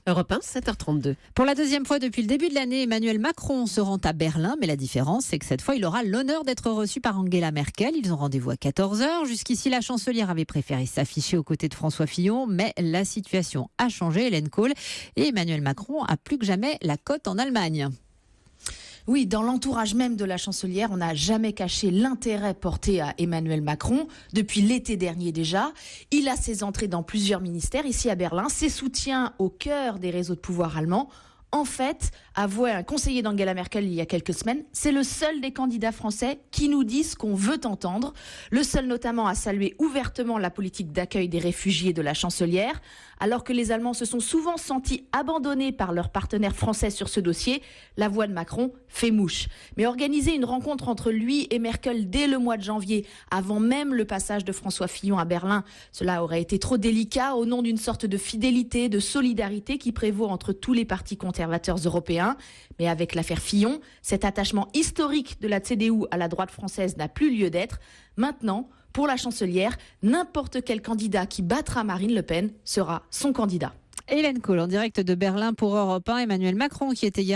Europe 1, 7h32. Pour la deuxième fois depuis le début de l'année, Emmanuel Macron se rend à Berlin. Mais la différence, c'est que cette fois, il aura l'honneur d'être reçu par Angela Merkel. Ils ont rendez-vous à 14h. Jusqu'ici, la chancelière avait préféré s'afficher aux côtés de François Fillon. Mais la situation a changé, Hélène Kohl. Et Emmanuel Macron a plus que jamais la cote en Allemagne. Oui, dans l'entourage même de la chancelière, on n'a jamais caché l'intérêt porté à Emmanuel Macron. Depuis l'été dernier déjà, il a ses entrées dans plusieurs ministères ici à Berlin, ses soutiens au cœur des réseaux de pouvoir allemands. En fait, avouait un conseiller d'Angela Merkel il y a quelques semaines, c'est le seul des candidats français qui nous dit ce qu'on veut entendre. Le seul notamment à saluer ouvertement la politique d'accueil des réfugiés de la chancelière. Alors que les Allemands se sont souvent sentis abandonnés par leurs partenaires français sur ce dossier, la voix de Macron fait mouche. Mais organiser une rencontre entre lui et Merkel dès le mois de janvier, avant même le passage de François Fillon à Berlin, cela aurait été trop délicat au nom d'une sorte de fidélité, de solidarité qui prévaut entre tous les partis conservateurs européens. Mais avec l'affaire Fillon, cet attachement historique de la CDU à la droite française n'a plus lieu d'être. Maintenant, pour la chancelière, n'importe quel candidat qui battra Marine Le Pen sera son candidat. Hélène Kohl en direct de Berlin pour Europe 1. Emmanuel Macron qui était hier